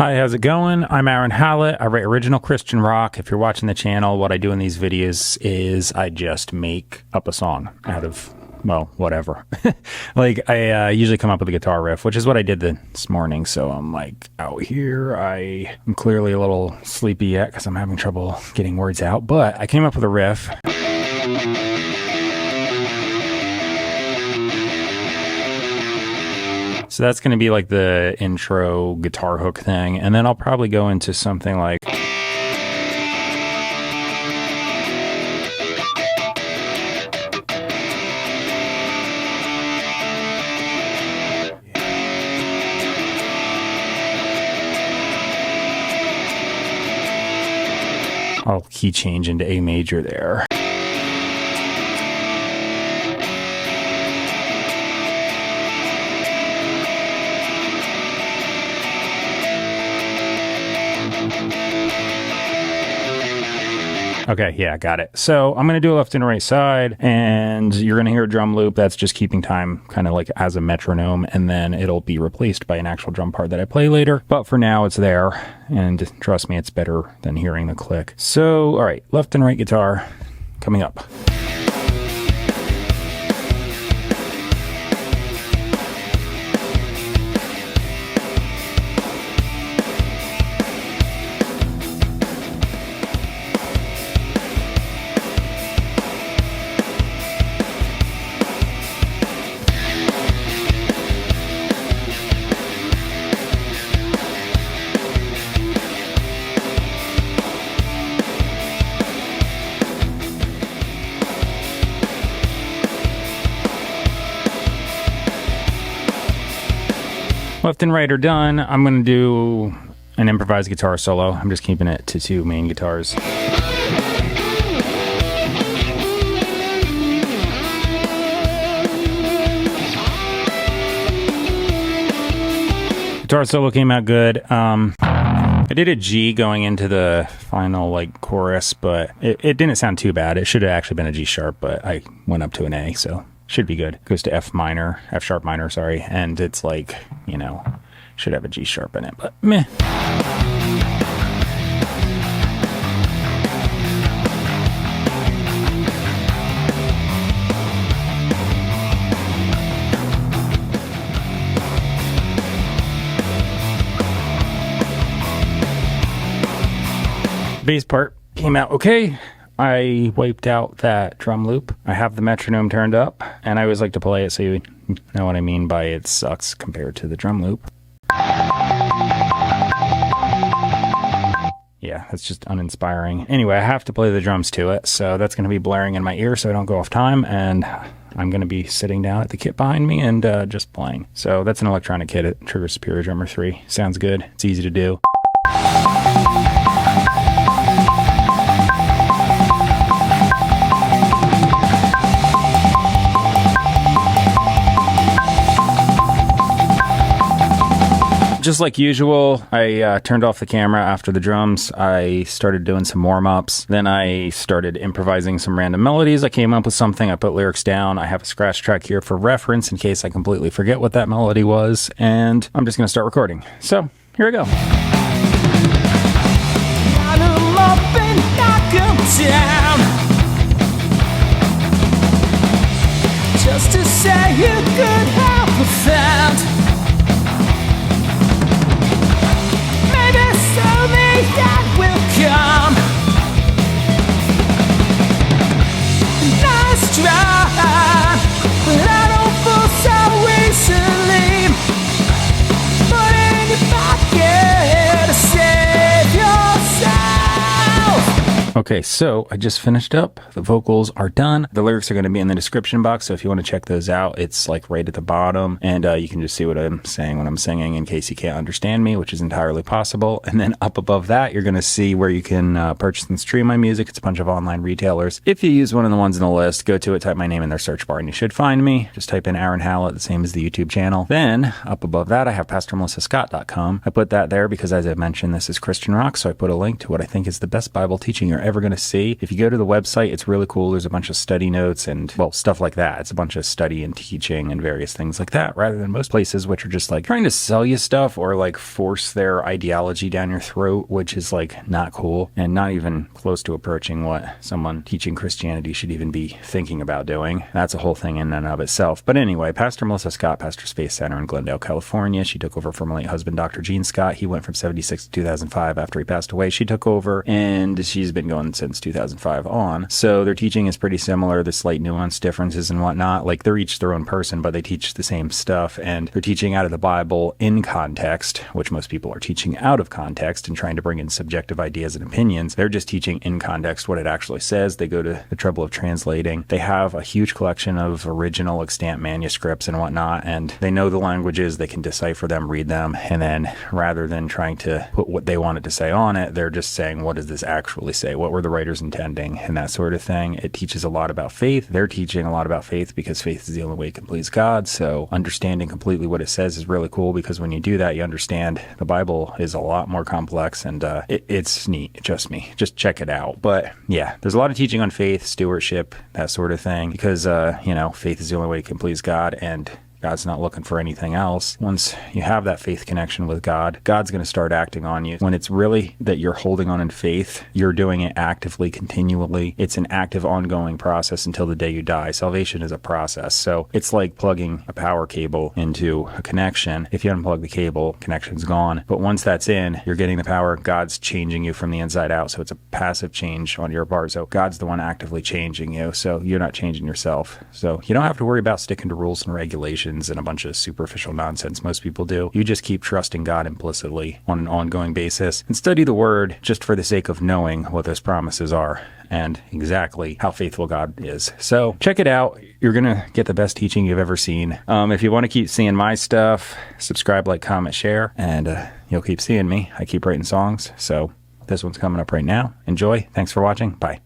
Hi, how's it going? I'm Hallett. I write original Christian rock. If you're watching the channel, what I do in these videos is I just make up a song out of, well, whatever. Like, I usually come up with a guitar riff, which is what I did this morning. So I'm like out here. I'm clearly a little sleepy yet because I'm having trouble getting words out, but I came up with a riff. So that's going to be like the intro guitar hook thing. And then I'll probably go into something like... I'll key change into A major there. Okay, yeah, got it. So I'm going to do a left and right side, and you're going to hear a drum loop. That's just keeping time kind of like as a metronome, and then it'll be replaced by an actual drum part that I play later. But for now, it's there, and trust me, it's better than hearing the click. So, all right, left and right guitar coming up. Left and right are done. I'm going to do an improvised guitar solo. I'm just keeping it to two main guitars. Guitar solo came out good. I did a G going into the final like chorus, but it didn't sound too bad. It should have actually been a G sharp, but I went up to an A, so should be good. Goes to F sharp minor, sorry. And it's like, you know, should have a G sharp in it, but meh. Bass part came out okay. I wiped out that drum loop. I have the metronome turned up, and I always like to play it so you know what I mean by it sucks compared to the drum loop. Yeah, that's just uninspiring. Anyway, I have to play the drums to it, so that's going to be blaring in my ear so I don't go off time, and I'm going to be sitting down at the kit behind me and just playing. So that's an electronic kit at Trigger Superior Drummer 3. Sounds good. It's easy to do. Just like usual, I turned off the camera after the drums. I started doing some warm-ups. Then I started improvising some random melodies. I came up with something. I put lyrics down. I have a scratch track here for reference in case I completely forget what that melody was. And I'm just going to start recording. So, here we go. Just to say you could have a found. That will come. Nice try, but I don't fall so easily. Put it in your pocket to save yourself. Okay, so I just finished up. The vocals are done. The lyrics are going to be in the description box, so if you want to check those out, it's like right at the bottom, and you can just see what I'm saying when I'm singing in case you can't understand me, which is entirely possible. And then up above that, you're going to see where you can purchase and stream my music. It's a bunch of online retailers. If you use one of the ones in the list, go to it, type my name in their search bar, and you should find me. Just type in Aaron Hallett, the same as the YouTube channel. Then up above that, I have PastorMelissaScott.com. I put that there because, as I mentioned, this is Christian rock, so I put a link to what I think is the best Bible teaching your ever going to see. If you go to the website, it's really cool. There's a bunch of study notes and, well, stuff like that. It's a bunch of study and teaching and various things like that, rather than most places which are just like trying to sell you stuff or like force their ideology down your throat, which is like not cool and not even close to approaching what someone teaching Christianity should even be thinking about doing. That's a whole thing in and of itself. But anyway, Pastor Melissa Scott, Pastor Space Center in Glendale, California. She took over from her late husband, Dr. Gene Scott. He went from 76 to 2005 after he passed away. She took over and she's been going since 2005 on. So their teaching is pretty similar. The slight nuance differences and whatnot. Like they're each their own person, but they teach the same stuff and they're teaching out of the Bible in context, which most people are teaching out of context and trying to bring in subjective ideas and opinions. They're just teaching in context what it actually says. They go to the trouble of translating. They have a huge collection of original extant manuscripts and whatnot, and they know the languages. They can decipher them, read them, and then rather than trying to put what they wanted to say on it, they're just saying, what does this actually say? What were the writers intending? And that sort of thing. It teaches a lot about faith. They're teaching a lot about faith because faith is the only way it can please God. So understanding completely what it says is really cool, because when you do that, you understand the Bible is a lot more complex, and it's neat. Trust me. Just check it out. But yeah, there's a lot of teaching on faith, stewardship, that sort of thing, because, faith is the only way it can please God, and God's not looking for anything else. Once you have that faith connection with God, God's going to start acting on you. When it's really that you're holding on in faith, you're doing it actively, continually. It's an active, ongoing process until the day you die. Salvation is a process. So it's like plugging a power cable into a connection. If you unplug the cable, connection's gone. But once that's in, you're getting the power. God's changing you from the inside out. So it's a passive change on your part. So God's the one actively changing you. So you're not changing yourself. So you don't have to worry about sticking to rules and regulations and a bunch of superficial nonsense most people do. You just keep trusting God implicitly on an ongoing basis and study the Word just for the sake of knowing what those promises are and exactly how faithful God is. So check it out. You're going to get the best teaching you've ever seen. If you want to keep seeing my stuff, subscribe, like, comment, share, and you'll keep seeing me. I keep writing songs. So this one's coming up right now. Enjoy. Thanks for watching. Bye.